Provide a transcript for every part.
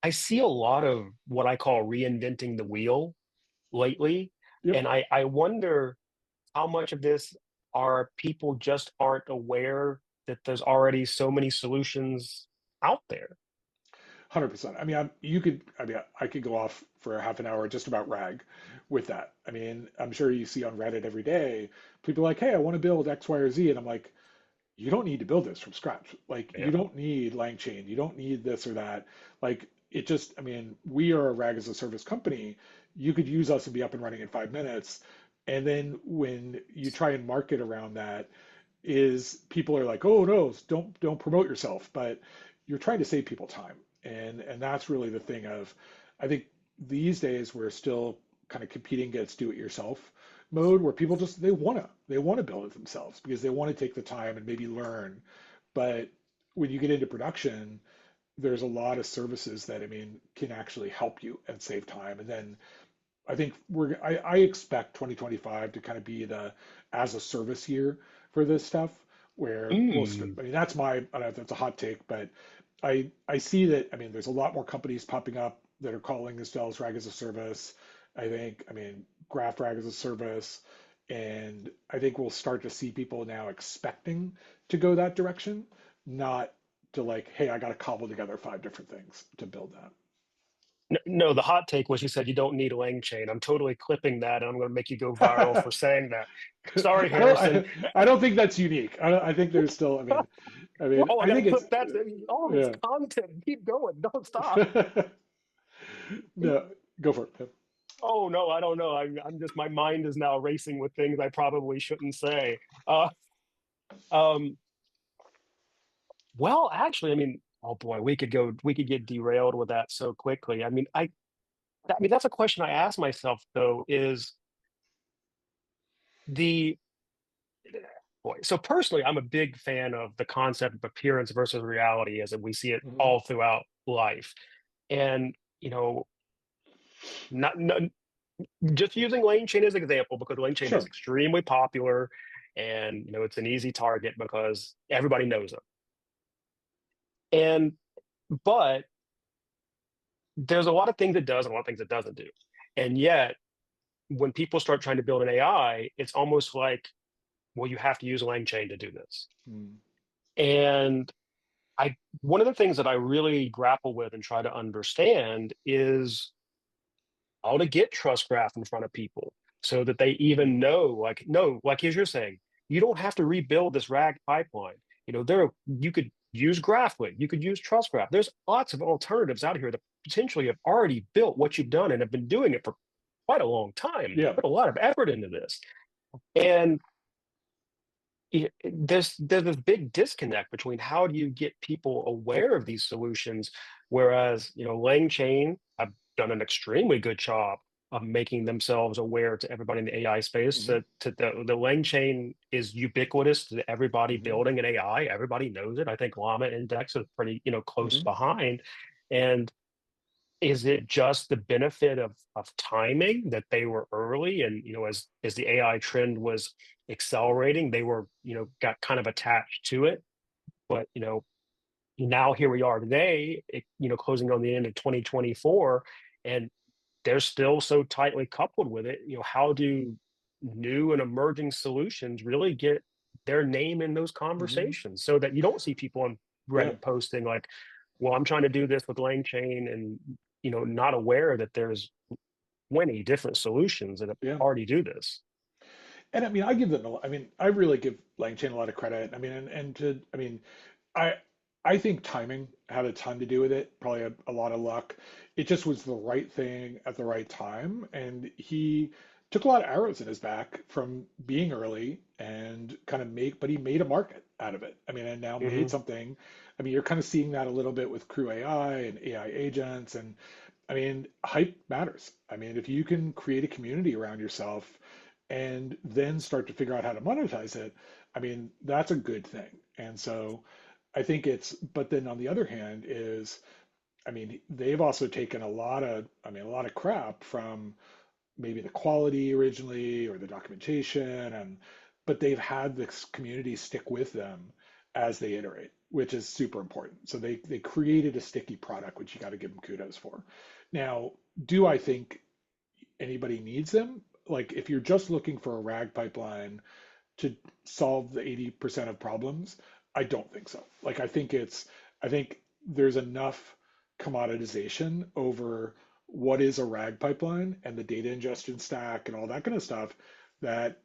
I see a lot of what I call reinventing the wheel lately. Yep. And I wonder how much of this are people just aren't aware that there's already so many solutions out there. 100%. I mean, you could, I mean, I could go off for a half an hour just about RAG with that. I mean, I'm sure you see on Reddit every day, people like, hey, I want to build X, Y, or Z. And I'm like, you don't need to build this from scratch. Like, you Yeah. don't need Langchain. You don't need this or that. Like, it just, I mean, we are a RAG as a service company. You could use us and be up and running in 5 minutes. And then when you try and market around that, is people are like, oh no, don't promote yourself, but you're trying to save people time, and that's really the thing of, I think these days we're still kind of competing against do-it-yourself mode where people just they want to build it themselves because they want to take the time and maybe learn, but when you get into production, there's a lot of services that I mean can actually help you and save time, and then I think I expect 2025 to kind of be the as a service year for this stuff where Mm. I mean, that's my, I don't know if that's a hot take, but I see that, I mean, there's a lot more companies popping up that are calling themselves RAG as a service. I think, I mean, Graph RAG as a service. And I think we'll start to see people now expecting to go that direction, not to like, hey, I got to cobble together 5 different things to build that. No, the hot take was you said you don't need a Langchain. I'm totally clipping that, and I'm going to make you go viral for saying that. Sorry, I don't. Harrison. I don't think that's unique. I think there's still. Oh, I I got to think it's. clip that. All this Yeah. content. Keep going. Don't stop. No, go for it. Oh no, I don't know. I'm just my mind is now racing with things I probably shouldn't say. Uh, um, well, actually, I mean, oh boy, we could get derailed with that so quickly. I mean, that's a question I ask myself though, is the boy. So personally, I'm a big fan of the concept of appearance versus reality as we see it Hmm. all throughout life. And, not just using lane chain as an example because lane chain is Sure. extremely popular and it's an easy target because everybody knows them. And but there's a lot of things it does and a lot of things it doesn't do. And yet, when people start trying to build an AI, it's almost like, well, you have to use Langchain to do this. Mm. And I one of the things that I really grapple with and try to understand is how to get trust graph in front of people so that they even know, like, no, like as you're saying, you don't have to rebuild this RAG pipeline. There you could use Graphlit, you could use trust graph. There's lots of alternatives out here that potentially have already built what you've done and have been doing it for quite a long time, Yeah. put a lot of effort into this. And there's this big disconnect between how do you get people aware of these solutions, whereas Langchain have done an extremely good job of making themselves aware to everybody in the AI space Hmm. that the Langchain is ubiquitous to everybody Hmm. building an AI. Everybody knows it. I think Llama Index is pretty close Hmm. behind, and is it just the benefit of timing that they were early and as the AI trend was accelerating, they were got kind of attached to it. But now here we are today, closing on the end of 2024, and they're still so tightly coupled with it. How do new and emerging solutions really get their name in those Hmm. conversations so that you don't see people on Yeah. Reddit posting like, well, I'm trying to do this with Langchain and not aware that there's 20 different solutions that Yeah. already do this. And I mean, I give them I mean, I really give Langchain a lot of credit. I mean, and to, I mean, I I think timing had a ton to do with it, probably a lot of luck. It just was the right thing at the right time, and he took a lot of arrows in his back from being early and kind of but he made a market out of it. I mean, and now made Hmm. something. I mean, you're kind of seeing that a little bit with Crew AI and AI agents, and I mean, hype matters. I mean, if you can create a community around yourself and then start to figure out how to monetize it, I mean, that's a good thing. And so I think but then on the other hand is, I mean, they've also taken a lot of crap from maybe the quality originally or the documentation, but they've had this community stick with them as they iterate. which is super important. So they created a sticky product, which you got to give them kudos for. Now, do I think anybody needs them? Like if you're just looking for a RAG pipeline to solve the 80% of problems, I don't think so. Like I think there's enough commoditization over what is a RAG pipeline and the data ingestion stack and all that kind of stuff that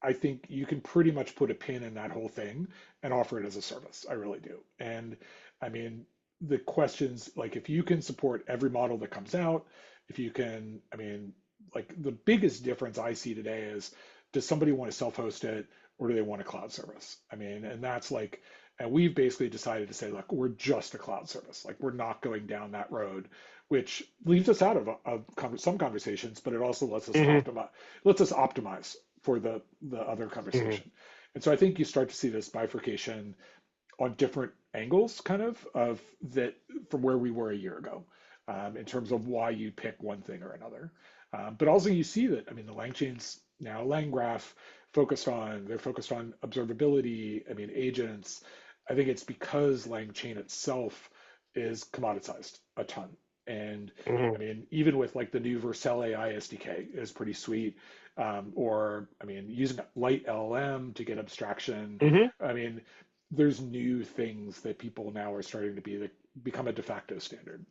I think you can pretty much put a pin in that whole thing and offer it as a service. I really do. And I mean, the questions like if you can support every model that comes out, if you can, I mean, like the biggest difference I see today is does somebody want to self-host it or do they want a cloud service? I mean, and that's like, and we've basically decided to say, look, we're just a cloud service. Like we're not going down that road, which leaves us out of some conversations, but it also Hmm. lets us optimize for the other Hmm. conversation. And so I think you start to see this bifurcation on different angles, kind of that from where we were a year ago, in terms of why you pick one thing or another. But also you see that, I mean, the Langchains now LangGraph they're focused on observability. I mean, agents. I think it's because Langchain itself is commoditized a ton. And I Hmm. mean, even with like the new Vercel AI SDK is pretty sweet. Or I mean, using light LLM to get abstraction. Hmm. I mean, there's new things that people now are starting to become a de facto standard.